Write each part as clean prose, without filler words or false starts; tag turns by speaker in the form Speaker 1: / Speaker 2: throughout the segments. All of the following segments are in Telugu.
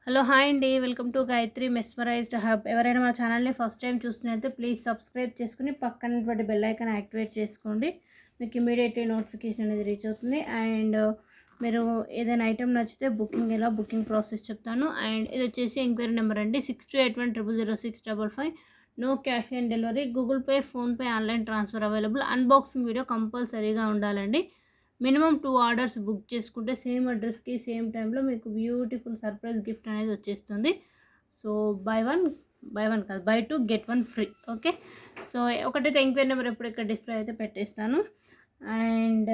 Speaker 1: హలో హాయ్ అండి, welcome to Gayatri mesmerised hub. ఎవరైనా మా ఛానల్ని ఫస్ట్ టైం చూస్తున్నట్లయితే ప్లీజ్ సబ్స్క్రైబ్ చేసుకుని పక్కనటువంటి బెల్ ఐకాన్ యాక్టివేట్ చేసుకోండి. మీకు ఇమీడియట్లీ నోటిఫికేషన్ అనేది రీచ్ అవుతుంది. అండ్ మీరు ఏదైనా ఐటమ్ నచ్చితే బుకింగ్ ప్రాసెస్ చెప్తాను. అండ్ ఇది వచ్చేసి ఎంక్వైరీ నెంబర్ అండి 6281000655. No cash on delivery, Google Pay, PhonePe, online transfer available. Unboxing video కంపల్సరీగా ఉండాలండి. మినిమం 2 ఆర్డర్స్ బుక్ చేసుకుంటే సేమ్ అడ్రస్కి సేమ్ టైంలో మీకు బ్యూటిఫుల్ సర్ప్రైజ్ గిఫ్ట్ అనేది వచ్చేస్తుంది. సో బై వన్ కాదు, buy 2 get 1 free. Okay, so ఒకటైతే ఎంక్వైరీ నెంబర్ ఎప్పుడు ఇక్కడ డిస్ప్లే అయితే పెట్టేస్తాను. అండ్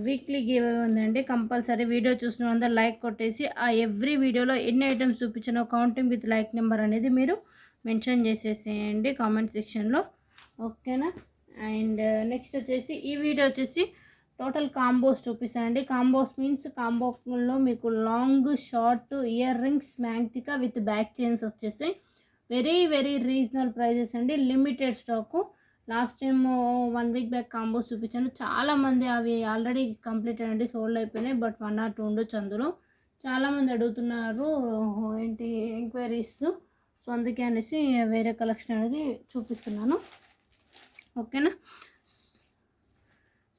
Speaker 1: వీక్లీ గివ్ అవే ఉందండి. కంపల్సరీ వీడియో చూసిన అందరూ లైక్ కొట్టేసి ఆ ఎవ్రీ వీడియోలో ఎన్ని ఐటమ్స్ చూపించినో కౌంటింగ్ విత్ లైక్ నెంబర్ అనేది మీరు మెన్షన్ చేసేసేయండి కామెంట్ సెక్షన్లో. ఓకేనా. అండ్ నెక్స్ట్ వచ్చేసి ఈ వీడియో వచ్చేసి టోటల్ కాంబోస్ చూపిస్తానండి. కాంబోస్ మీన్స్ కాంబోలో మీకు long short ear rings maang tikka with back chains వచ్చేసి వెరీ వెరీ రీజనబుల్ ప్రైజెస్ అండి. Limited stock. Last time 1 week back combos చూపించాను. చాలామంది అవి ఆల్రెడీ కంప్లీట్ అండి, సోల్డ్ అయిపోయినాయి. బట్ 1 or 2 ఉండొచ్చు అందులో. చాలామంది అడుగుతున్నారు ఏంటి ఎంక్వైరీస్. సో అందుకే అనేసి వేరే కలెక్షన్ అనేది చూపిస్తున్నాను. ఓకేనా.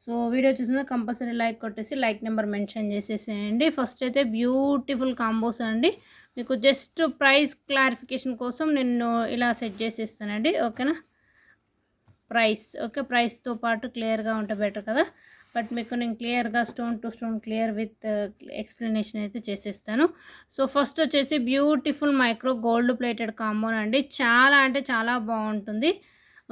Speaker 1: సో వీడియో చూసిన కంపల్సరీ లైక్ కొట్టేసి లైక్ నెంబర్ మెన్షన్ చేసేసేయండి. ఫస్ట్ అయితే బ్యూటిఫుల్ కాంబోస్ అండి. మీకు జస్ట్ ప్రైస్ క్లారిఫికేషన్ కోసం నేను ఇలా సెట్ చేసేస్తానండి. ఓకేనా. ప్రైస్తో పాటు క్లియర్గా ఉంటే బెటర్ కదా. బట్ మీకు నేను క్లియర్గా stone to stone clear with explanation అయితే చేసేస్తాను. సో ఫస్ట్ వచ్చేసి beautiful micro gold plated combo అండి. చాలా అంటే చాలా బాగుంటుంది.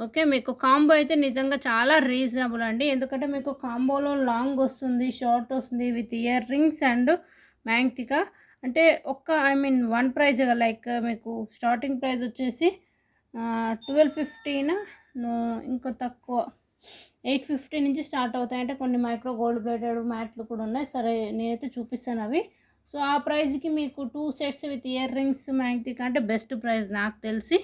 Speaker 1: ఓకే, మీకు కాంబో అయితే నిజంగా చాలా రీజనబుల్ అండి. ఎందుకంటే మీకు కాంబోలో లాంగ్ వస్తుంది, షార్ట్ వస్తుంది విత్ ఇయర్ రింగ్స్ అండ్ మ్యాంగ్తికా. అంటే వన్ ప్రైజ్ లైక్ మీకు స్టార్టింగ్ ప్రైస్ వచ్చేసి 1250 ఇంకో తక్కువ 850 నుంచి స్టార్ట్ అవుతాయి. అంటే కొన్ని మైక్రో గోల్డ్ ప్లేటెడ్ మ్యాట్లు కూడా ఉన్నాయి. సరే నేనైతే చూపిస్తాను అవి. సో ఆ ప్రైస్కి మీకు 2 సెట్స్ విత్ ఇయర్ రింగ్స్ మ్యాంగ్తికా అంటే బెస్ట్ ప్రైస్ నాకు తెలిసి.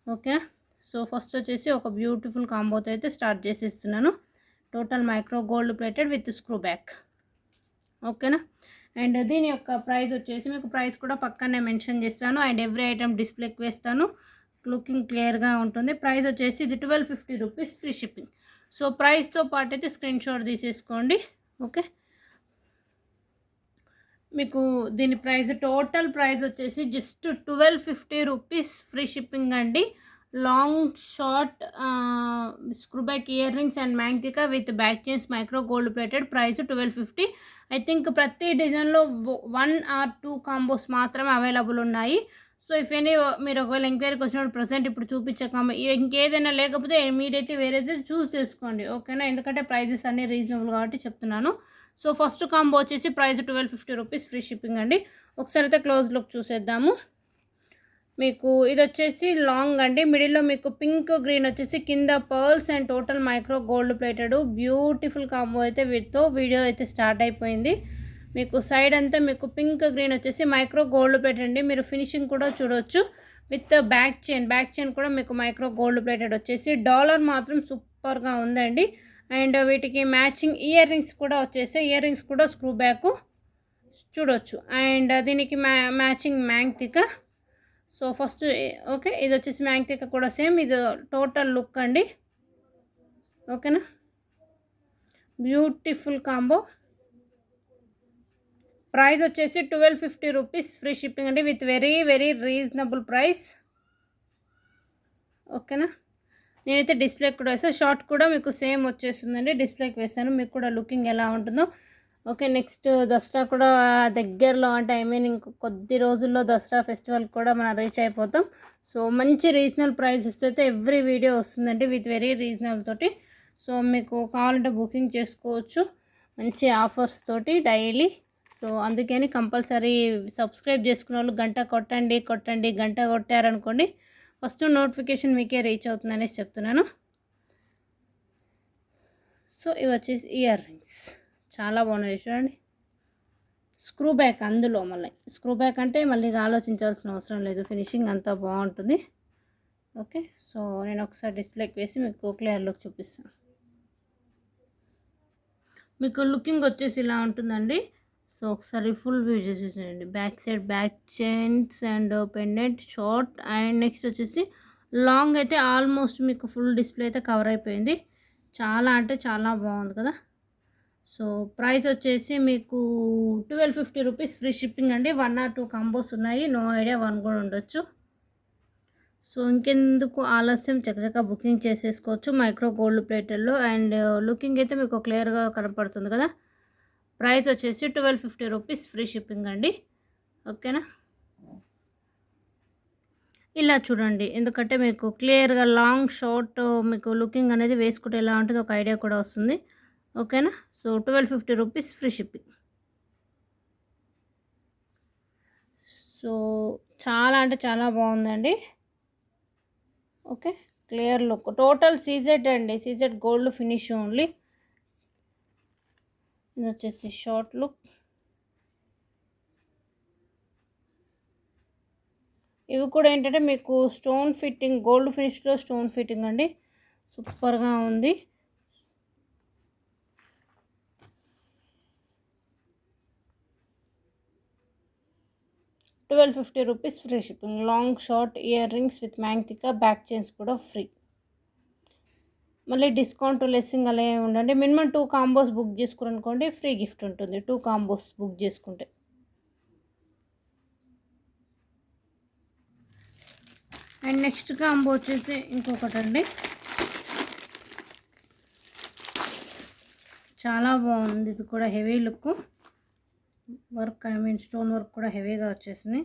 Speaker 1: ఓకేనా. సో ఫస్ట్ వచ్చేసి ఒక బ్యూటిఫుల్ కాంబోతో అయితే స్టార్ట్ చేసేస్తున్నాను. Total micro gold plated with screw back. ఓకేనా. అండ్ దీని యొక్క ప్రైస్ వచ్చేసి మీకు ప్రైస్ కూడా పక్కనే మెన్షన్ చేస్తాను. అండ్ ఎవ్రీ ఐటమ్ డిస్ప్లేకి వేస్తాను. లుకింగ్ క్లియర్గా ఉంటుంది. ప్రైస్ వచ్చేసి ఇది 1250 రూపీస్ ఫ్రీ షిప్పింగ్. సో ప్రైస్తో పాటు అయితే స్క్రీన్ షాట్ తీసేసుకోండి. ఓకే, మీకు దీని ప్రైస్ టోటల్ ప్రైస్ వచ్చేసి జస్ట్ 1250 రూపీస్ ఫ్రీ షిప్పింగ్ అండి. Long short screw back ear rings and maang tikka with back chains micro gold plated. Price 1250. I think ప్రతి డిజైన్లో 1 or 2 కాంబోస్ మాత్రమే అవైలబుల్ ఉన్నాయి. సో ఇఫ్ ఎనీ మీరు ఒకవేళ ఎంక్వైరీకి వచ్చినప్పుడు ప్రజెంట్ ఇప్పుడు చూపించే కాంబో ఇంకేదైనా లేకపోతే ఇమీడియట్లీ వేరేది చూస్ చేసుకోండి. ఓకేనా. ఎందుకంటే ప్రైజెస్ అన్నీ రీజనబుల్ కాబట్టి చెప్తున్నాను. సో ఫస్ట్ కాంబో వచ్చేసి ప్రైస్ 1250 రూపీస్ ఫ్రీ షిప్పింగ్ అండి. ఒకసారి అయితే క్లోజ్ లుక్ చూసేద్దాము. మీకు ఇది వచ్చేసి లాంగ్ అండి. మిడిల్లో మీకు పింక్ గ్రీన్ వచ్చేసి కింద pearls and total micro gold plated beautiful combo అయితే వీటితో వీడియో అయితే స్టార్ట్ అయిపోయింది. మీకు సైడ్ అంతా మీకు పింక్ గ్రీన్ వచ్చేసి మైక్రో గోల్డ్ ప్లేటెడ్ అండి. మీరు ఫినిషింగ్ కూడా చూడవచ్చు విత్ బ్యాక్ చైన్ కూడా మీకు మైక్రో గోల్డ్ ప్లేటెడ్ వచ్చేసి. డాలర్ మాత్రం సూపర్గా ఉందండి. అండ్ వీటికి మ్యాచింగ్ ఇయర్ రింగ్స్ కూడా వచ్చేసి ఇయర్ రింగ్స్ కూడా స్క్రూ బ్యాక్ చూడవచ్చు. అండ్ దీనికి మ్యాచింగ్ మ్యాంగ్తికా. సో ఫస్ట్ ఓకే, ఇది వచ్చేసి మ్యాంగ్తికా కూడా సేమ్. ఇది టోటల్ లుక్ అండి. ఓకేనా. Beautiful combo. ప్రైస్ వచ్చేసి 1250 రూపీస్ ఫ్రీ షిప్పింగ్ అండి with very very reasonable price. ఓకేనా. నేనైతే డిస్ప్లేకి కూడా వేస్తాను. షార్ట్ కూడా మీకు సేమ్ వచ్చేస్తుందండి. డిస్ప్లేకి వేస్తాను, మీకు కూడా లుకింగ్ ఎలా ఉంటుందో. ఓకే, నెక్స్ట్ దసరా కూడా దగ్గరలో, అంటే ఇంకో కొద్ది రోజుల్లో దసరా ఫెస్టివల్ కూడా మనం రీచ్ అయిపోతాం. సో మంచి రీజనబుల్ ప్రైసెస్ అయితే ఎవ్రీ వీడియో వస్తుందండి విత్ వెరీ రీజనబుల్ తోటి. సో మీకు కావాలంటే బుకింగ్ చేసుకోవచ్చు మంచి ఆఫర్స్ తోటి డైలీ. సో అందుకని కంపల్సరీ సబ్స్క్రైబ్ చేసుకున్న వాళ్ళు గంట కొట్టండి. గంట కొట్టారనుకోండి ఫస్ట్ నోటిఫికేషన్ మీకే రీచ్ అవుతుంది అనేసి చెప్తున్నాను. సో ఇవి వచ్చేసి ఇయర్ రింగ్స్ చాలా బాగున్నాయి చూడండి. స్క్రూ బ్యాక్ అందులో మళ్ళీ స్క్రూ బ్యాక్ అంటే మళ్ళీ ఆలోచించాల్సిన అవసరం లేదు. ఫినిషింగ్ అంతా బాగుంటుంది. ఓకే, సో నేను ఒకసారి డిస్ప్లేకి వేసి మీకు క్లియర్ లుక్ చూపిస్తాను. మీకు లుకింగ్ వచ్చేసి ఇలా ఉంటుందండి. సో ఒకసారి ఫుల్ వ్యూ చేసేసేయండి. Back side back chains and pendant short and next వచ్చేసి లాంగ్ అయితే ఆల్మోస్ట్ మీకు ఫుల్ డిస్ప్లే అయితే కవర్ అయిపోయింది. చాలా అంటే చాలా బాగుంది కదా. సో ప్రైస్ వచ్చేసి మీకు 1250 రూపీస్ ఫ్రీ షిప్పింగ్ అండి. 1 or 2 కాంబోస్ ఉన్నాయి, నో ఐడియా 1 కూడా ఉండొచ్చు. సో ఇంకెందుకు ఆలస్యం, చక్కచక్క బుకింగ్ చేసేసుకోవచ్చు మైక్రో గోల్డ్ ప్లేటర్లో. అండ్ లుకింగ్ అయితే మీకు క్లియర్గా కనపడుతుంది కదా. ప్రైస్ వచ్చేసి 1250 రూపీస్ ఫ్రీ షిప్పింగ్ అండి. ఓకేనా. ఇలా చూడండి, ఎందుకంటే మీకు క్లియర్గా లాంగ్ షార్ట్ మీకు లుకింగ్ అనేది వేసుకుంటే ఎలా ఉంటుందో ఒక ఐడియా కూడా వస్తుంది. ఓకేనా. So 1250 rupees free shipping. So చాలా అంటే చాలా బాగుందండి. Okay, clear look, total CZ అండి, సీజెడ్ గోల్డ్ ఫినిష్ ఓన్లీ. ఇది వచ్చేసి షార్ట్ లుక్. ఇవి కూడా ఏంటంటే మీకు స్టోన్ ఫిట్టింగ్, గోల్డ్ ఫినిష్లో స్టోన్ ఫిట్టింగ్ అండి, సూపర్గా ఉంది. ₹1250 free shipping. Long short ear rings with maang tikka back chains కూడా ఫ్రీ. మళ్ళీ డిస్కౌంట్ లెస్సింగ్ అలా ఏమి ఉండండి. మినిమం 2 కాంబోస్ బుక్ చేసుకురనుకోండి, ఫ్రీ గిఫ్ట్ ఉంటుంది 2 కాంబోస్ బుక్ చేసుకుంటే. అండ్ నెక్స్ట్ కాంబో వచ్చేసి ఇంకొకటండి, చాలా బాగుంది. ఇది కూడా heavy look work, stone work కూడా హెవీగా వచ్చేసింది.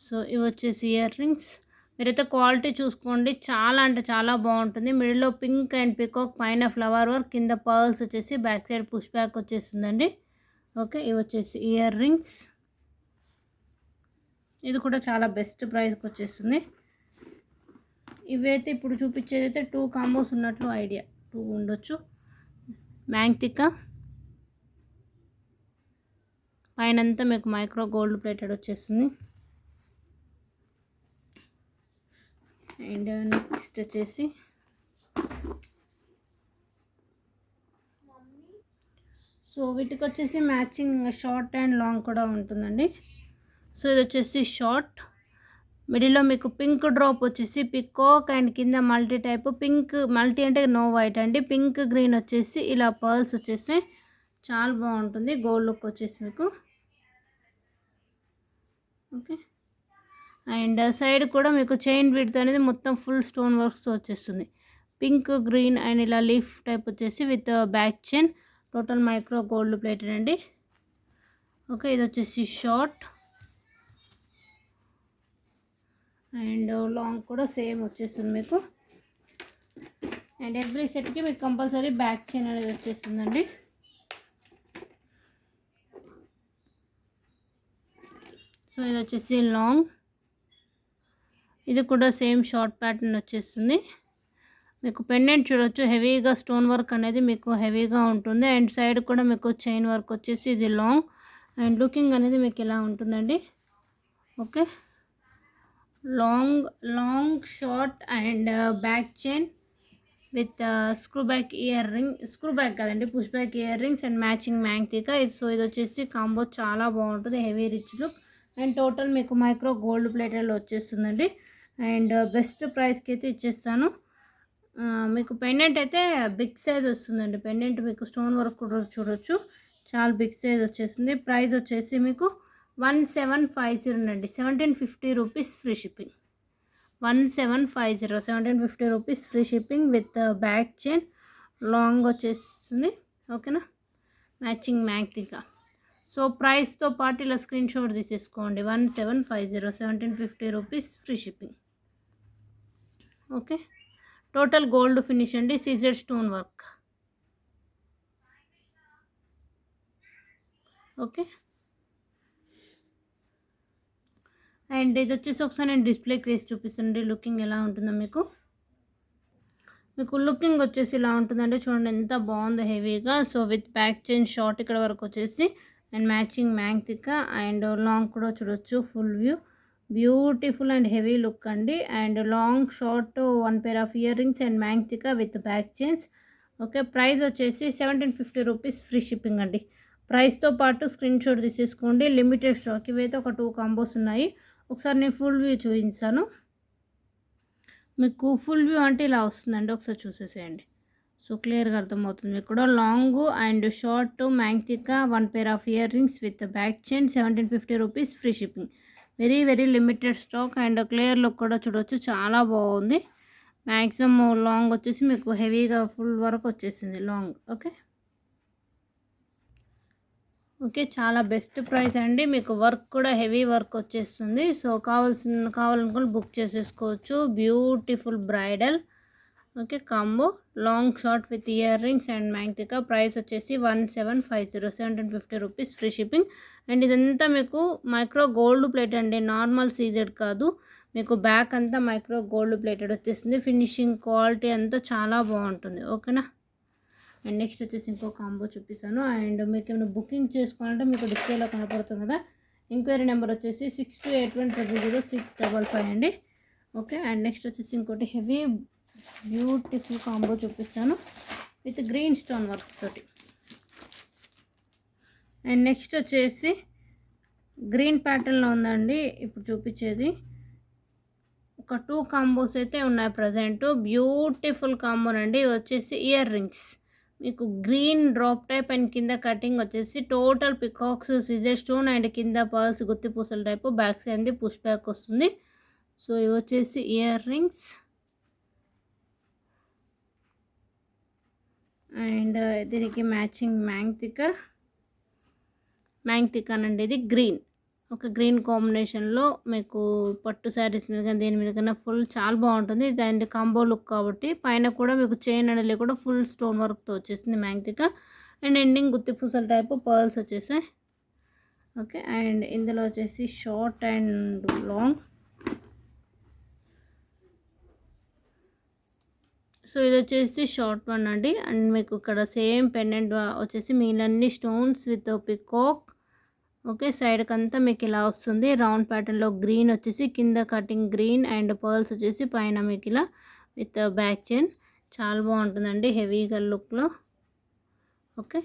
Speaker 1: సో ఇవి వచ్చేసి ఇయర్ రింగ్స్. మీరైతే క్వాలిటీ చూసుకోండి, చాలా అంటే చాలా బాగుంటుంది. మిడిల్లో పింక్ అండ్ పికాక్, పైన ఫ్లవర్ వర్క్, కింద పర్ల్స్ వచ్చేసి, బ్యాక్ సైడ్ పుష్ బ్యాక్ వచ్చేస్తుందండి. ఓకే, ఇవి వచ్చేసి ఇయర్ రింగ్స్. ఇది కూడా చాలా బెస్ట్ ప్రైస్కి వచ్చేస్తుంది. ఇవైతే ఇప్పుడు చూపించేదైతే 2 కాంబోస్ ఉన్నట్లు ఐడియా, 2 ఉండొచ్చు. మ్యాంగ్టికా పైనంతా మీకు మైక్రో గోల్డ్ ప్లేటెడ్ వచ్చేస్తుంది. అండ్ నెక్స్ట్ వచ్చేసి సో వీటికి వచ్చేసి మ్యాచింగ్ షార్ట్ అండ్ లాంగ్ కూడా ఉంటుందండి. సో ఇది వచ్చేసి షార్ట్, మిడిల్లో మీకు పింక్ డ్రాప్ వచ్చేసి పికాక్ అండ్ కింద మల్టీ టైప్ పింక్, మల్టీ అంటే నో వైట్ అండి, పింక్ గ్రీన్ వచ్చేసి ఇలా పర్ల్స్ వచ్చేసి చాలా బాగుంటుంది. గోల్డ్ లుక్ వచ్చేసి మీకు. ఓకే, అండ్ సైడ్ కూడా మీకు చైన్ విడ్త్ అనేది మొత్తం ఫుల్ స్టోన్ వర్క్స్ వచ్చేస్తుంది. పింక్ గ్రీన్ అండ్ ఇలా లీఫ్ టైప్ వచ్చేసి with back chain, total micro gold plated అండి. ఓకే, ఇది వచ్చేసి షార్ట్ అండ్ లాంగ్ కూడా సేమ్ వచ్చేస్తుంది మీకు. అండ్ ఎవ్రీ సెట్కి మీకు కంపల్సరీ బ్యాక్ చైన్ అనేది వచ్చేస్తుందండి. సో ఇది వచ్చేసి లాంగ్, ఇది కూడా సేమ్ షార్ట్ ప్యాటర్న్ వచ్చేస్తుంది. మీకు పెండెంట్ చూడొచ్చు, హెవీగా స్టోన్ వర్క్ అనేది మీకు హెవీగా ఉంటుంది. అండ్ సైడ్ కూడా మీకు చైన్ వర్క్ వచ్చేసి ఇది లాంగ్. అండ్ లుకింగ్ అనేది మీకు ఇలా ఉంటుందండి. Okay, long short and back chain with screw back ear ring, screw back కాదండి, push back ear rings and matching maang tikka. So ఇది వచ్చేసి కాంబో చాలా బాగుంటుంది, heavy rich look. And total మీకు మైక్రో గోల్డ్ ప్లేటెడ్లో వచ్చేస్తుందండి. అండ్ బెస్ట్ ప్రైస్కి అయితే ఇచ్చేస్తాను. మీకు పెండెంట్ అయితే బిగ్ సైజ్ వస్తుందండి. పెండెంట్ మీకు స్టోన్ వర్క్ కూడా చూడొచ్చు, చాలా బిగ్ సైజ్ వచ్చేస్తుంది. ప్రైస్ వచ్చేసి మీకు 1750 అండి, 1750 rupees free shipping. 1750, 1750 rupees free shipping with back chain, long వచ్చేస్తుంది. ఓకేనా, మ్యాచింగ్ మ్యాంగ్టికా. సో ప్రైస్తో పాటు ఇలా స్క్రీన్ షాట్ తీసేసుకోండి. 1750, 1750 rupees free shipping. Okay, total gold finish అండి, CZ stone work. Okay, and ఇది వచ్చేసి ఒకసారి నేను డిస్ప్లేకి వేసి చూపిస్తానండి, లుకింగ్ ఎలా ఉంటుందో మీకు. లుకింగ్ వచ్చేసి ఇలా ఉంటుందండి, చూడండి ఎంత బాగుందో హెవీగా. So with back chain short ఇక్కడ వరకు వచ్చేసి, and matching maang tikka and long కూడా చూడొచ్చు full view. Beautiful and heavy look అండి. And long short 1 pair of ear rings and maang tikka with back chains. Okay, price వచ్చేసి 1750 రూపీస్, ఫ్రీ షిప్పింగ్ అండి. ప్రైస్తో పాటు స్క్రీన్ షాట్ తీసేసుకోండి. లిమిటెడ్ స్టాక్, ఇవైతే ఒక 2 కాంబోస్ ఉన్నాయి. ఒకసారి నేను ఫుల్ వ్యూ చూపించాను మీకు. ఫుల్ వ్యూ అంటే ఇలా వస్తుందండి, ఒకసారి చూసేసేయండి. సో క్లియర్గా అర్థమవుతుంది మీకు కూడా. Long and short maang tikka 1 pair of ear rings with back chain, 1750 rupees, free shipping. Very very limited stock. And clear look కూడా చూడవచ్చు, చాలా బాగుంది. మ్యాక్సిమం లాంగ్ వచ్చేసి మీకు హెవీగా ఫుల్ వరకు వచ్చేసింది లాంగ్. ఓకే ఓకే, చాలా బెస్ట్ ప్రైస్ అండి. మీకు వర్క్ కూడా హెవీ వర్క్ వచ్చేస్తుంది. సో కావాలనుకుని బుక్ చేసేసుకోవచ్చు. Beautiful bridal okay combo, long short with ear rings and maang tikka. Price వచ్చేసి 1750, 1750 రూపీస్, ఫ్రీ షిప్పింగ్. అండ్ ఇదంతా మీకు మైక్రో గోల్డ్ ప్లేట్ అండి, నార్మల్ సీజెడ్ కాదు. మీకు బ్యాక్ అంతా మైక్రో గోల్డ్ ప్లేటెడ్ వచ్చేస్తుంది. ఫినిషింగ్ క్వాలిటీ అంతా చాలా బాగుంటుంది. ఓకేనా. అండ్ నెక్స్ట్ వచ్చేసి ఇంకో కాంబో చూపిస్తాను. అండ్ మీకు ఏమైనా బుకింగ్ చేసుకోవాలంటే మీకు డిస్ప్లేలో కనపడుతుంది కదా. ఎంక్వైరీ నెంబర్ వచ్చేసి 6281000655 అండి. ఓకే, అండ్ నెక్స్ట్ వచ్చేసి ఇంకోటి హెవీ బ్యూటిఫుల్ కాంబో చూపిస్తాను విత్ గ్రీన్ స్టోన్ వర్క్ తోటి. అండ్ నెక్స్ట్ వచ్చేసి గ్రీన్ ప్యాటర్న్లో ఉందండి ఇప్పుడు చూపించేది. ఒక 2 కాంబోస్ అయితే ఉన్నాయి ప్రజెంట్. బ్యూటిఫుల్ కాంబోనండి. వచ్చేసి ఇయర్ రింగ్స్ మీకు గ్రీన్ డ్రాప్ టైప్ అండ్ కింద కటింగ్ వచ్చేసి total peacocks scissor stone and కింద పర్ల్స్ గుత్తి పూసల టైపు. బ్యాక్ సైడ్ పుష్ బ్యాక్ వస్తుంది. సో ఇవి వచ్చేసి ఇయర్ రింగ్స్. అండ్ దీనికి మ్యాచింగ్ మ్యాంగ్తికా అండి. ఇది గ్రీన్, ఒక గ్రీన్ కాంబినేషన్లో మీకు పట్టు శారీస్ మీద కానీ దేని మీద కన్నా ఫుల్ చాలా బాగుంటుంది. దాని కాంబో లుక్ కాబట్టి పైన కూడా మీకు చైన్ అనేది కూడా ఫుల్ స్టోన్ వర్క్తో వచ్చేసింది మ్యాంగ్తికా. అండ్ ఎండింగ్ గుత్తి పూసల టైపు పర్ల్స్ వచ్చేసాయి. ఓకే, అండ్ ఇందులో వచ్చేసి షార్ట్ అండ్ లాంగ్. సో ఇది వచ్చేసి షార్ట్ వన్ అండి. అండ్ మీకు ఇక్కడ సేమ్ పెండెంట్ వచ్చేసి మీలన్నీ స్టోన్స్ విత్ పికాక్. ఓకే, సైడ్కి అంతా మీకు ఇలా వస్తుంది రౌండ్ ప్యాటర్న్లో. గ్రీన్ వచ్చేసి కింద కటింగ్ గ్రీన్ అండ్ పర్ల్స్ వచ్చేసి పైన మీకు ఇలా విత్ బ్యాక్ చైన్. చాలా బాగుంటుందండి హెవీగా లుక్లో. ఓకే,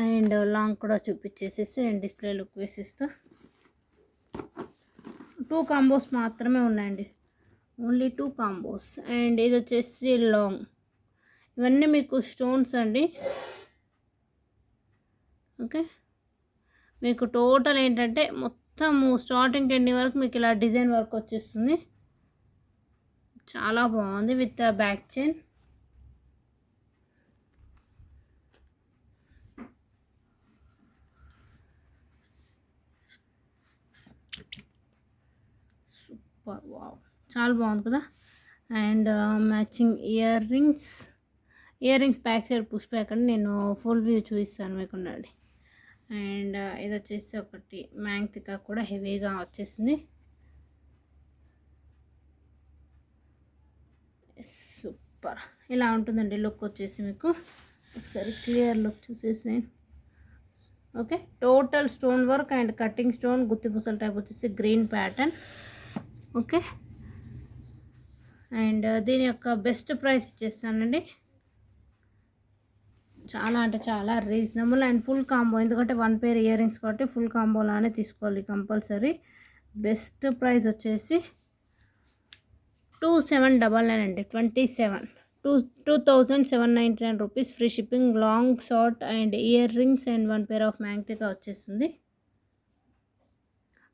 Speaker 1: అండ్ లాంగ్ కూడా చూపించేసేసి నేను డిస్ప్లే లుక్ వేసిస్తా. 2 కాంబోస్ మాత్రమే ఉన్నాయండి, ఓన్లీ 2 కాంబోస్. అండ్ ఇది వచ్చేసి లాంగ్. ఇవన్నీ మీకు స్టోన్స్ అండి. ఓకే, మీకు టోటల్ ఏంటంటే మొత్తము స్టార్టింగ్ ఎండింగ్ వరకు మీకు ఇలా డిజైన్ వర్క్ వచ్చేస్తుంది. చాలా బాగుంది with back chain. Super, wow, చాలా బాగుంది కదా. And matching ear rings back side push back అని నేను ఫుల్ వ్యూ చూపిస్తాను మీకు. ఉండండి. అండ్ ఇది వచ్చేసి ఒకటి మ్యాంగ్తికా కూడా హెవీగా వచ్చేసింది. సూపర్, ఇలా ఉంటుందండి లుక్ వచ్చేసి మీకు. ఒకసారి క్లియర్ లుక్ చూసేసి. Okay, total stone work and cutting stone గుత్తి పూసల టైప్ వచ్చేసి గ్రీన్ ప్యాటర్న్. ఓకే, అండ్ దీని యొక్క బెస్ట్ ప్రైస్ ఇచ్చేస్తానండి. చాలా అంటే చాలా రీజనబుల్ అండ్ ఫుల్ కాంబో. ఎందుకంటే 1 పేర్ ఇయర్ రింగ్స్ కాబట్టి ఫుల్ కాంబోలానే తీసుకోవాలి కంపల్సరీ. బెస్ట్ ప్రైస్ వచ్చేసి 2799 అండి. 2799 rupees, free shipping. Long short and ear rings and 1 pair of maang tikka వచ్చేస్తుంది.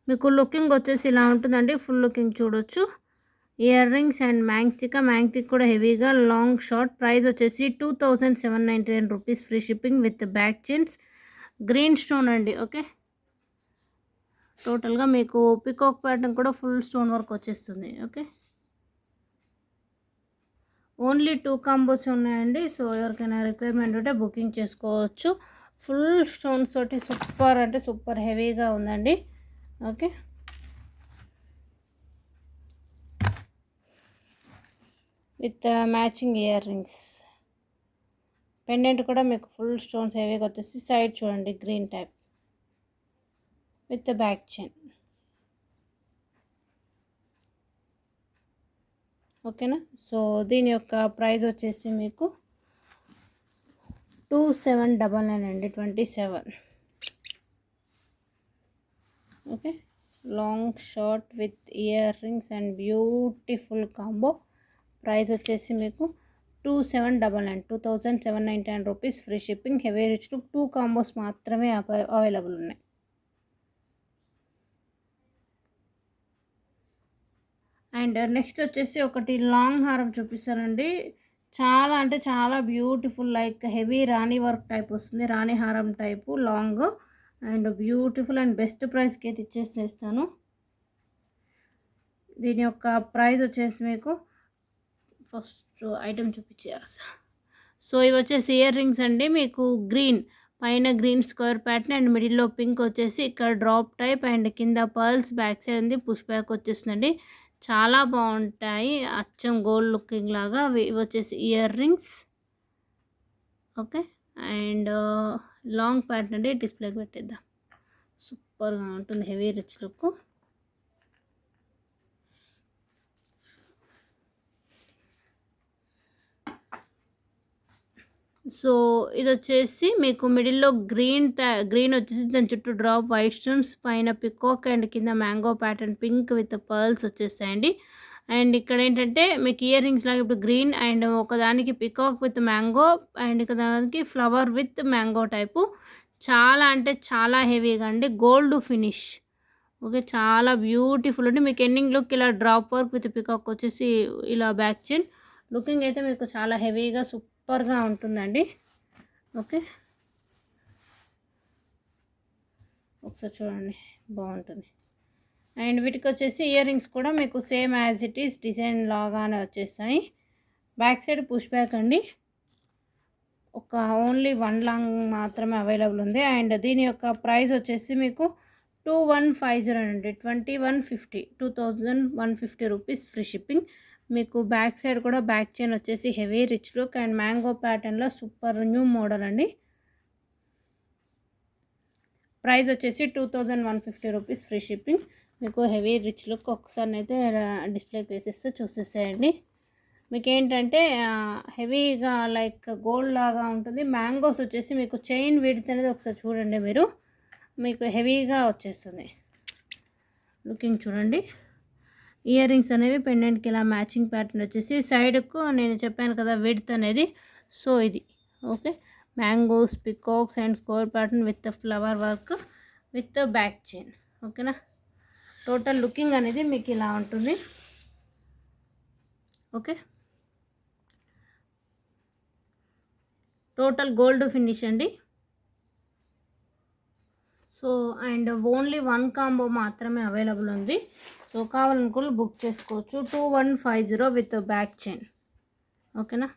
Speaker 1: మీకు లుకింగ్ వచ్చేసి ఇలా ఉంటుందండి. ఫుల్ లుకింగ్ చూడొచ్చు. ఇయర్ రింగ్స్ అండ్ మ్యాంగ్తికా కూడా హెవీగా లాంగ్ షార్ట్. ప్రైస్ వచ్చేసి 2799 rupees, free shipping with back chains. Green stone అండి. ఓకే, టోటల్గా మీకు పికాక్ ప్యాటర్న్ కూడా ఫుల్ స్టోన్ వర్క్ వచ్చేస్తుంది. ఓకే, ఓన్లీ 2 కాంబోస్ ఉన్నాయండి. సో ఎవరికైనా రిక్వైర్మెంట్ ఉంటే బుకింగ్ చేసుకోవచ్చు. ఫుల్ స్టోన్స్ తోటి సూపర్ అంటే సూపర్ హెవీగా ఉందండి. Okay, with matching ear rings. Pendant కూడా మీకు ఫుల్ స్టోన్స్ హెవీగా వచ్చేసి సైడ్ చూడండి green type with back chain. ఓకేనా. సో దీని యొక్క ప్రైస్ వచ్చేసి మీకు 2799 అండి, 27. Okay, long short with ear rings and beautiful combo. Price వచ్చేసి మీకు 2799, 2799 rupees, free shipping, heavy rich look. 2 combos మాత్రమే అవైలబుల్ ఉన్నాయి. అండ్ నెక్స్ట్ వచ్చేసి ఒకటి లాంగ్ హారం చూపిస్తానండి. చాలా అంటే చాలా బ్యూటిఫుల్, లైక్ హెవీ రాణి వర్క్ టైప్ వస్తుంది, రాణి హారం type long and beautiful and best ప్రైస్కి అయితే ఇచ్చేసేస్తాను. దీని యొక్క ప్రైస్ వచ్చేసి మీకు ఫస్ట్ ఐటమ్ చూపించేస్తా. సో ఇవి వచ్చేసి ఇయర్ రింగ్స్ అండి. మీకు గ్రీన్ పైన గ్రీన్ స్క్వేర్ ప్యాటర్న్ అండ్ మిడిల్లో పింక్ వచ్చేసి ఇక్కడ డ్రాప్ టైప్ అండ్ కింద పర్ల్స్, బ్యాక్ సైడ్ ఉంది పుష్ బ్యాక్ వచ్చేసిందండి. చాలా బాగుంటాయి, అచ్చం గోల్డ్ లుకింగ్ లాగా. ఇవి వచ్చేసి ear rings. Okay, and long pattern అండి, డిస్ప్లేకి పెట్టేద్దాం. సూపర్గా ఉంటుంది, హెవీ రిచ్ లుక్. సో ఇది వచ్చేసి మీకు మిడిల్లో గ్రీన్ వచ్చేసి దాని చుట్టూ డ్రాప్ వైట్ స్టోన్స్, పైన పికాక్ అండ్ కింద mango pattern pink with pearls వచ్చేసాయండి. అండ్ ఇక్కడ ఏంటంటే మీకు ఇయర్ రింగ్స్ లాగా ఇప్పుడు గ్రీన్ అండ్ ఒకదానికి పికాక్ విత్ మ్యాంగో అండ్ దానికి ఫ్లవర్ విత్ మ్యాంగో టైపు. చాలా అంటే చాలా హెవీగా అండి, గోల్డ్ ఫినిష్. ఓకే, చాలా బ్యూటిఫుల్ అండి. మీకు ఎండింగ్ లుక్ ఇలా డ్రాప్ వర్క్ విత్ పికాక్ వచ్చేసి ఇలా బ్యాక్ చైన్ లుకింగ్ అయితే మీకు చాలా హెవీగా సూపర్గా ఉంటుందండి. ఓకే, ఒకసారి చూడండి, బాగుంటుంది. అండ్ వీటికి వచ్చేసి ఇయర్ రింగ్స్ కూడా మీకు same as it is design లాగానే వచ్చేస్తాయి. బ్యాక్ సైడ్ పుష్ బ్యాక్ అండి, ఒక ఓన్లీ 1 లాంగ్ మాత్రమే అవైలబుల్ ఉంది. అండ్ దీని యొక్క ప్రైస్ వచ్చేసి మీకు 2150 అండి, 2150, 2150 రూపీస్, ఫ్రీ షిప్పింగ్. మీకు బ్యాక్ సైడ్ కూడా బ్యాక్ చైన్ వచ్చేసి heavy rich look and mango ప్యాటర్న్లో సూపర్ న్యూ మోడల్ అండి. ప్రైస్ వచ్చేసి 2150 రూపీస్, ఫ్రీ షిప్పింగ్. మీకు హెవీ రిచ్ లుక్. ఒకసారి అయితే డిస్ప్లేకి వేసేస్తే చూసేసేయండి. మీకు ఏంటంటే హెవీగా లైక్ గోల్డ్ లాగా ఉంటుంది. మ్యాంగోస్ వచ్చేసి మీకు చైన్ విడ్త్ అనేది ఒకసారి చూడండి మీరు, మీకు హెవీగా వచ్చేస్తుంది. లుకింగ్ చూడండి. ఇయర్ రింగ్స్ అనేవి పెండెంట్కి ఇలా మ్యాచింగ్ ప్యాటర్న్ వచ్చేసి సైడ్కు నేను చెప్పాను కదా విడ్త్ అనేది. సో ఇది okay, mangoes, peacocks and square pattern with flower work with back chain. ఓకేనా, టోటల్ లుకింగ్ అనేది మీకు ఇలా ఉంటుంది. ఓకే, టోటల్ గోల్డ్ ఫినిష్ అండి. సో అండ్ ఓన్లీ 1 కాంబో మాత్రమే అవైలబుల్ ఉంది. సో కావాలనుకుని బుక్ చేసుకోవచ్చు. 2150 విత్ బ్యాక్ చైన్. ఓకేనా,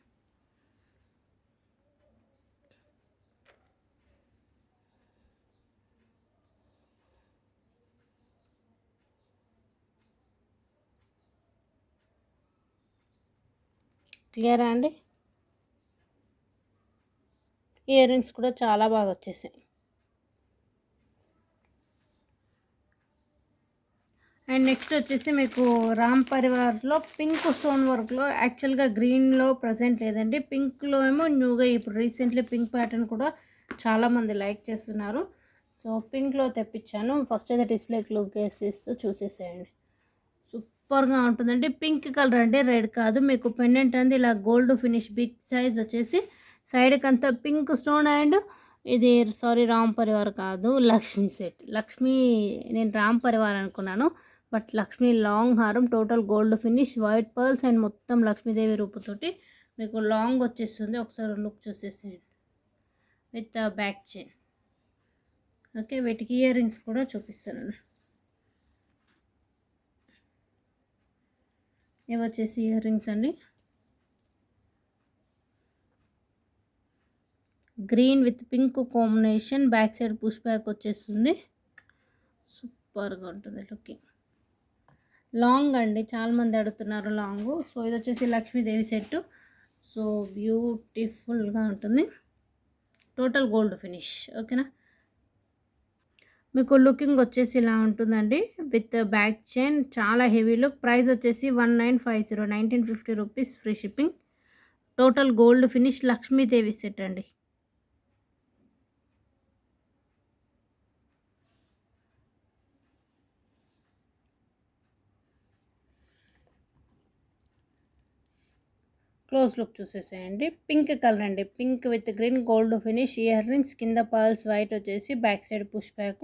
Speaker 1: క్లియరా అండి. ఇయర్ రింగ్స్ కూడా చాలా బాగా వచ్చేసాయి. అండ్ నెక్స్ట్ వచ్చేసి మీకు రామ్ పరివార్లో పింక్ స్టోన్ వర్క్లో, యాక్చువల్గా గ్రీన్లో ప్రజెంట్ లేదండి, పింక్లో ఏమో న్యూగా ఇప్పుడు రీసెంట్లీ పింక్ ప్యాటర్న్ కూడా చాలామంది లైక్ చేస్తున్నారు. సో పింక్లో తెప్పించాను. ఫస్ట్ అయితే డిస్ప్లేకి లుక్ వేసేస్తూ చూసేసేయండి. సూపర్గా ఉంటుందండి. పింక్ కలర్ అండి, రెడ్ కాదు. మీకు పెండెంట్ అనేది ఇలా గోల్డ్ ఫినిష్, బిగ్ సైజ్ వచ్చేసి సైడ్కి అంతా పింక్ స్టోన్ అండ్ ఇది రామ్ పరివార్ కాదు, లక్ష్మీ సెట్. లక్ష్మీ, నేను రామ్ పరివార్ అనుకున్నాను, బట్ లక్ష్మీ లాంగ్ హారం, total gold finish, white pearls and మొత్తం లక్ష్మీదేవి రూపుతోటి మీకు లాంగ్ వచ్చేస్తుంది. ఒకసారి లుక్ చూసేసేయండి విత్ బ్యాక్ చైన్. ఓకే, వీటికి ఇయర్ రింగ్స్ కూడా చూపిస్తాను. ఇవి వచ్చేసి ఇయర్ రింగ్స్ అండి, green with pink combination, back side push back వచ్చేస్తుంది. సూపర్గా ఉంటుంది లుకింగ్. లాంగ్ అండి, చాలామంది అడుగుతున్నారు లాంగ్. సో ఇది వచ్చేసి లక్ష్మీదేవి సెట్. సో బ్యూటిఫుల్గా ఉంటుంది, టోటల్ గోల్డ్ ఫినిష్. ఓకేనా, మీకు లుకింగ్ వచ్చేసి ఇలా ఉంటుందండి. విత్ బ్యాక్ చైన్ చాలా హెవీ లుక్. ప్రైస్ వచ్చేసి 1950, 1950 rupees free shipping. Total gold finish Lakshmidevi set అండి. క్లోజ్ లుక్ చూసేసేయండి. పింక్ కలర్ అండి. Pink with green gold finish ear rings, కింద పర్ల్స్ వైట్ వచ్చేసి, back side push back,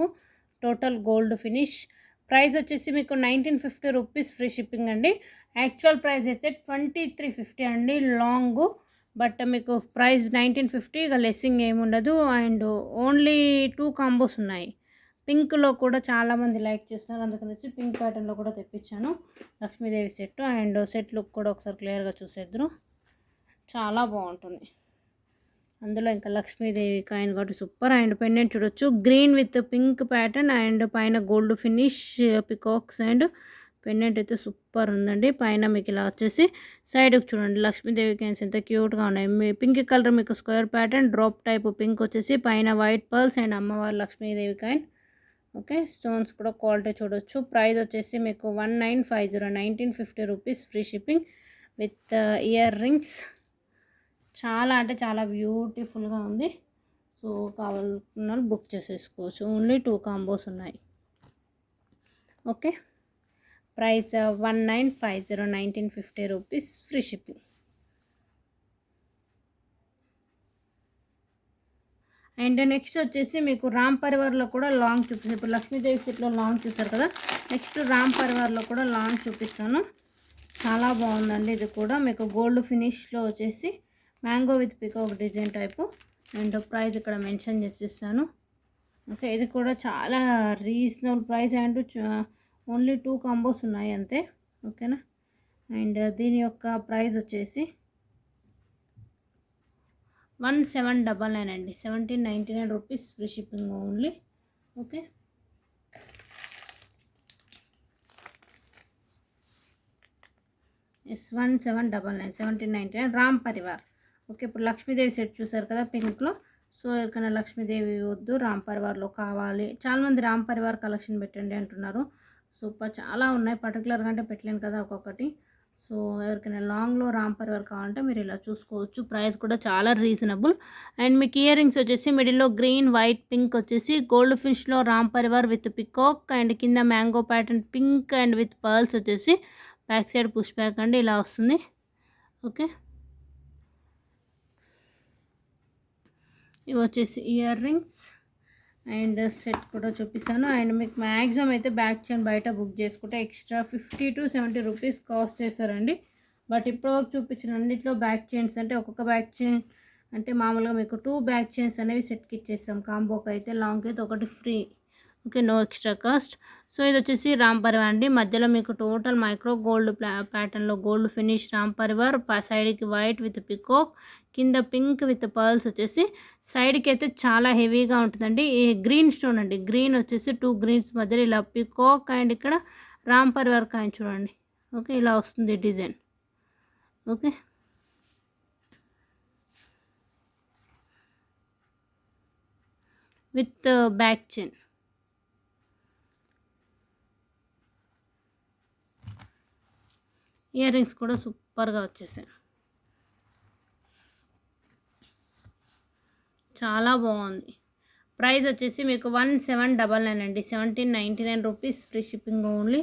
Speaker 1: total gold finish. Price వచ్చేసి మీకు 1950 రూపీస్ ఫ్రీ షిప్పింగ్ అండి. యాక్చువల్ ప్రైస్ అయితే 2350 అండి లాంగ్. బట్ మీకు ప్రైస్ 1950, ఇక లెస్సింగ్ ఏముండదు. అండ్ ఓన్లీ 2 కాంబోస్ ఉన్నాయి. పింక్లో కూడా చాలామంది లైక్ చేస్తున్నారు, అందుకనేసి పింక్ ప్యాటర్న్లో కూడా తెప్పించాను Lakshmidevi set. And set look కూడా ఒకసారి క్లియర్గా చూసేద్దరు. చాలా బాగుంటుంది. అందులో ఇంకా లక్ష్మీదేవి కాయిన్ కాబట్టి సూపర్. అండ్ పెండెంట్ చూడొచ్చు, green with pink pattern and పైన gold finish peacocks. And pendant అయితే సూపర్ ఉందండి. పైన మీకు ఇలా వచ్చేసి సైడ్కి చూడండి లక్ష్మీదేవి కాయిన్స్ ఎంత క్యూట్గా ఉన్నాయి. మీ పింక్ కలర్ మీకు square pattern, drop type pink వచ్చేసి, పైన వైట్ పర్ల్స్ అండ్ అమ్మవారు లక్ష్మీదేవి కాయిన్. ఓకే, స్టోన్స్ కూడా క్వాలిటీ చూడొచ్చు. ప్రైస్ వచ్చేసి మీకు 1950, 1950 rupees free shipping with ear rings. చాలా అంటే చాలా బ్యూటిఫుల్గా ఉంది. సో కావాలన్న బుక్ చేసేసుకోవచ్చు. ఓన్లీ 2 కాంబోస్ ఉన్నాయి. Okay, price 1950, 1950 rupees free shipping. And next వచ్చేసి మీకు రామ్ పరివార్లో కూడా లాంగ్ చూపిస్తాను. ఇప్పుడు లక్ష్మీదేవి సెట్లో లాంగ్ చూస్తారు కదా, నెక్స్ట్ రామ్ పరివార్లో కూడా లాంగ్ చూపిస్తాను. చాలా బాగుందండి. ఇది కూడా మీకు గోల్డ్ ఫినిష్లో వచ్చేసి mango with peacock design type. And price ఇక్కడ మెన్షన్ చేసేస్తాను. ఓకే, ఇది కూడా చాలా reasonable price. And only 2 combos ఉన్నాయి అంతే. ఓకేనా. అండ్ దీని యొక్క ప్రైస్ వచ్చేసి 1799 అండి. 1799 rupees free shipping only. Okay, yes 1799, 1799 Ram Parivar. Okay, ఇప్పుడు లక్ష్మీదేవి సెట్ చూసారు కదా పింక్లో. సో ఎవరికైనా లక్ష్మీదేవి వద్దు, రామ్ పరివార్లో కావాలి. చాలామంది రామ్ పరివార్ కలెక్షన్ పెట్టండి అంటున్నారు. సూపర్, చాలా ఉన్నాయి. పర్టికులర్గా అంటే పెట్టలేను కదా ఒక్కొక్కటి. సో ఎవరికైనా లాంగ్లో రామ్ పరివార్ కావాలంటే మీరు ఇలా చూసుకోవచ్చు. ప్రైస్ కూడా చాలా రీజనబుల్. అండ్ మీకు ఇయర్ రింగ్స్ వచ్చేసి మిడిల్లో గ్రీన్, వైట్, పింక్ వచ్చేసి గోల్డ్ ఫిష్లో Ram Parivar with peacock. And కింద mango pattern pink and with pearls వచ్చేసి, బ్యాక్ సైడ్ పుష్ బ్యాక్ అండి ఇలా వస్తుంది. ఓకే, ఇవి వచ్చేసి ఇయర్ రింగ్స్. అండ్ సెట్ కూడా చూపిస్తాను. అండ్ మీకు మ్యాక్సిమం అయితే బ్యాక్ చైన్ బయట బుక్ చేసుకుంటే ఎక్స్ట్రా 50 to 70 రూపీస్ కాస్ట్ చేస్తారండి. బట్ ఇప్పటివరకు చూపించిన అన్నింటిలో బ్యాక్ చైన్స్ అంటే ఒక్కొక్క బ్యాక్ చైన్ అంటే మామూలుగా మీకు 2 బ్యాక్ చైన్స్ అనేవి సెట్కి ఇచ్చేస్తాం. కాంబోకి అయితే లాంగ్కి అయితే ఒకటి free. Okay, no extra cost. So ఇది వచ్చేసి రామ్ పరివార్ అండి. మధ్యలో మీకు టోటల్ మైక్రో గోల్డ్ ప్యాటర్న్లో గోల్డ్ ఫినిష్ రామ్ పరివార్. సైడ్కి వైట్ విత్ పికాక్, కింద పింక్ విత్ పర్ల్స్ వచ్చేసి. సైడ్కి అయితే చాలా హెవీగా ఉంటుందండి. ఈ గ్రీన్ స్టోన్ అండి. గ్రీన్ వచ్చేసి 2 గ్రీన్స్ మధ్యలో ఇలా పికాక్ అండ్ ఇక్కడ రామ్ పరివార్ కాయిన్ చూడండి. ఓకే, ఇలా వస్తుంది design. Okay, with back chain. Year rings కూడా సూపర్గా వచ్చేసాయి. చాలా బాగుంది. ప్రైస్ వచ్చేసి మీకు 1799 అండి. 1799 rupees free shipping only.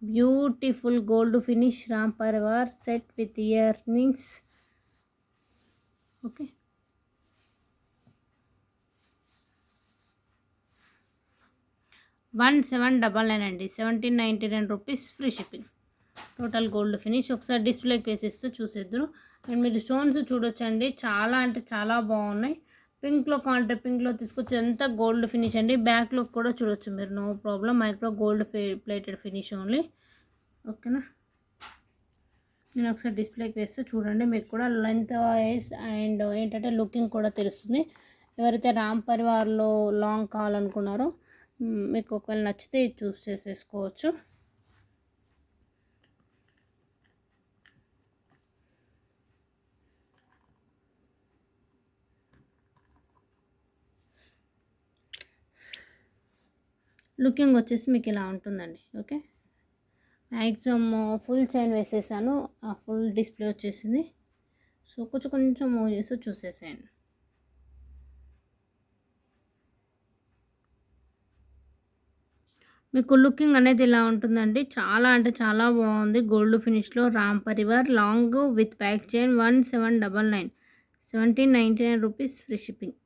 Speaker 1: Beautiful gold finish Ram Parivar set with ear rings. Okay, 1799 అండి. 1799 rupees free shipping. Total gold finish. ఒకసారి డిస్ప్లేకి వేసేస్తే చూసేద్దరు. అండ్ మీరు స్టోన్స్ చూడొచ్చండి, చాలా అంటే చాలా బాగున్నాయి. పింక్లో కాంటే పింక్లో తీసుకొచ్చి ఎంత గోల్డ్ ఫినిష్ అండి. బ్యాక్లో కూడా చూడొచ్చు మీరు, no problem. Micro gold plated finish only. ఓకేనా. నేను ఒకసారి డిస్ప్లేకి వేస్తే చూడండి, మీకు కూడా లెంత్ వైజ్ అండ్ ఏంటంటే లుకింగ్ కూడా తెలుస్తుంది. ఎవరైతే రామ్ పరివార్లో లాంగ్ కావాలనుకున్నారో మీకు ఒకవేళ నచ్చితే చూస్ చేసేసుకోవచ్చు. లుకింగ్ వచ్చేసి మీకు ఇలా ఉంటుందండి. ఓకే, మ్యాక్సిమమ్ ఫుల్ చైన్ వేసేసాను, ఫుల్ డిస్ప్లే వచ్చేసింది. సో కొంచెం మూవ్ చేసి చూసేసేయండి. మీకు లుకింగ్ అనేది ఇలా ఉంటుందండి. చాలా అంటే చాలా బాగుంది. గోల్డ్ ఫినిష్లో Ram Parivar long with back chain 1799, 1799 rupees free shipping.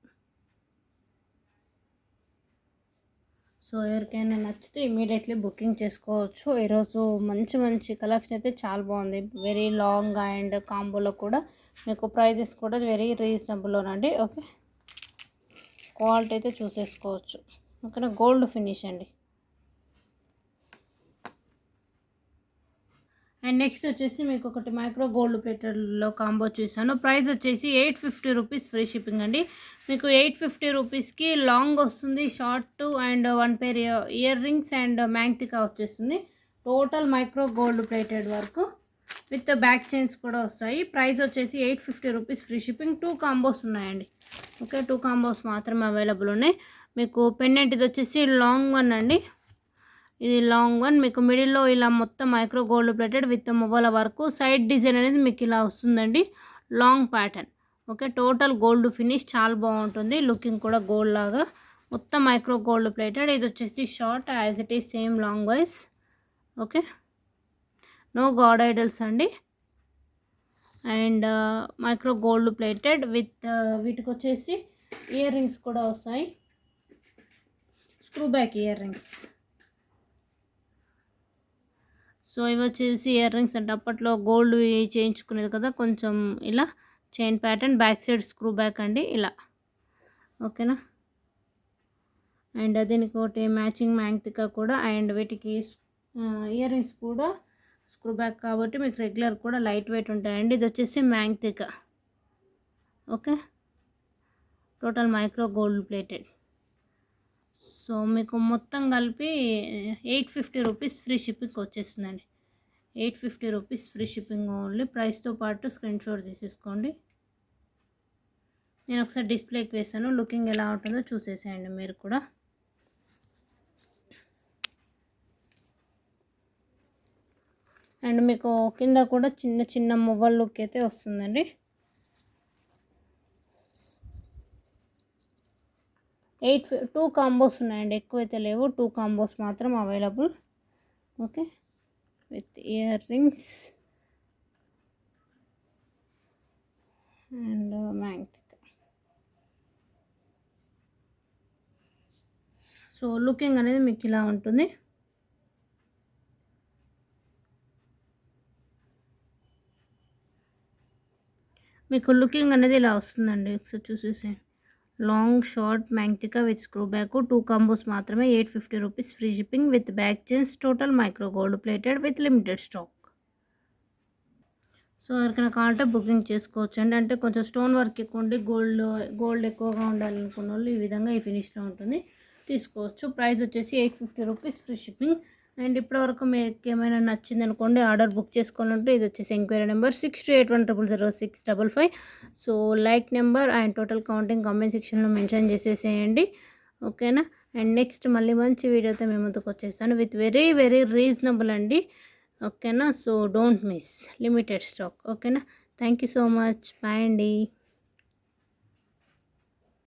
Speaker 1: So ఎవరికైనా నచ్చితే ఇమీడియట్లీ బుకింగ్ చేసుకోవచ్చు. ఈరోజు మంచి కలెక్షన్ అయితే చాలా బాగుంది. వెరీ లాంగ్ అండ్ కాంబోలో కూడా మీకు ప్రైజెస్ కూడా వెరీ రీజనబుల్లోనండి. ఓకే, క్వాలిటీ అయితే చూసేసుకోవచ్చు. ఓకేనా, గోల్డ్ ఫినిష్ అండి. అండ్ నెక్స్ట్ వచ్చేసి మీకు ఒకటి మైక్రో గోల్డ్ ప్లేటెడ్లో కాంబో చూసాను. ప్రైస్ వచ్చేసి 850 రూపీస్ ఫ్రీ షిప్పింగ్ అండి. మీకు 850 రూపీస్కి లాంగ్ వస్తుంది, short and 1 pair ear rings and maang tikka వచ్చేస్తుంది. టోటల్ మైక్రో గోల్డ్ ప్లేటెడ్ వరకు విత్ బ్యాక్ చైన్స్ కూడా వస్తాయి. ప్రైస్ వచ్చేసి 850 రూపీస్ ఫ్రీ షిప్పింగ్. 2 కాంబోస్ ఉన్నాయండి. ఓకే, 2 కాంబోస్ మాత్రమే అవైలబుల్ ఉన్నాయి. మీకు పెండెంట్ ఇది వచ్చేసి లాంగ్ వన్ అండి. ఇది లాంగ్ వన్, మీకు మిడిల్లో ఇలా మొత్తం మైక్రో గోల్డ్ ప్లేటెడ్ విత్ మువ్వల వరకు. సైడ్ డిజైన్ అనేది మీకు ఇలా వస్తుందండి, long pattern. Okay, total gold finish చాలా బాగుంటుంది. లుకింగ్ కూడా గోల్డ్ లాగా మొత్తం మైక్రో గోల్డ్ ప్లేటెడ్. ఇది వచ్చేసి short as it is same long wise. Okay, no god idols అండి. And micro gold plated with వీటికి వచ్చేసి ఇయర్ రింగ్స్ కూడా వస్తాయి, screw back ear rings. So ఇవి వచ్చేసి ఇయర్ రింగ్స్ అంటే అప్పట్లో గోల్డ్ చేయించుకునేది కదా, కొంచెం ఇలా chain pattern, back side screw back అండి ఇలా. ఓకేనా, అండ్ దీనికి ఒకటి మ్యాచింగ్ మ్యాంగ్తికా కూడా. అండ్ వీటికి ఇయర్ రింగ్స్ కూడా స్క్రూ బ్యాక్ కాబట్టి మీకు రెగ్యులర్ కూడా లైట్ వెయిట్ ఉంటాయండి. ఇది వచ్చేసి maang tikka. Okay, total micro gold plated. So మీకు మొత్తం కలిపి 850 రూపీస్ ఫ్రీ షిప్పింగ్ వచ్చేస్తుందండి. 850 రూపీస్ ఫ్రీ షిప్పింగ్ ఓన్లీ. ప్రైస్తో పాటు స్క్రీన్ షాట్ తీసేసుకోండి. నేను ఒకసారి డిస్ప్లేకి వేసాను, లుకింగ్ ఎలా ఉంటుందో చూసేసేయండి మీరు కూడా. అండ్ మీకు కింద కూడా చిన్న మువ్వల లుక్ అయితే వస్తుందండి. 2 కాంబోస్ ఉన్నాయండి, ఎక్కువైతే లేవు. 2 కాంబోస్ మాత్రం available. Okay, with ear rings and maang tikka. So looking అనేది మీకు ఇలా ఉంటుంది. మీకు లుకింగ్ అనేది ఇలా వస్తుందండి, ఒకసారి చూసేసేయండి. Long short maang tikka with screw back. 2 combos మాత్రమే. 850 rupees free shipping with back chains. Total micro gold plated with limited stock. So ఎవరికైనా కావాలంటే బుకింగ్ చేసుకోవచ్చు అండి. అంటే కొంచెం స్టోన్ వర్క్ ఎక్కువ ఉండి గోల్డ్ ఎక్కువగా ఉండాలనుకున్న వాళ్ళు ఈ విధంగా ఈ ఫినిష్లో ఉంటుంది, తీసుకోవచ్చు. ప్రైస్ వచ్చేసి 850 రూపీస్ ఫ్రీ షిప్పింగ్. అండ్ ఇప్పటివరకు మీకు ఏమైనా నచ్చింది అనుకోండి, ఆర్డర్ బుక్ చేసుకోవాలంటే ఇది వచ్చేసి enquiry number 6281000655. So like number and total counting comment సెక్షన్లో మెన్షన్ చేసేసేయండి. ఓకేనా, అండ్ నెక్స్ట్ మళ్ళీ మంచి వీడియోతో మేము ముందుకు వచ్చేసాను విత్ వెరీ రీజనబుల్ అండి. ఓకేనా, so don't miss, limited stock. ఓకేనా, thank you so much, bye అండి.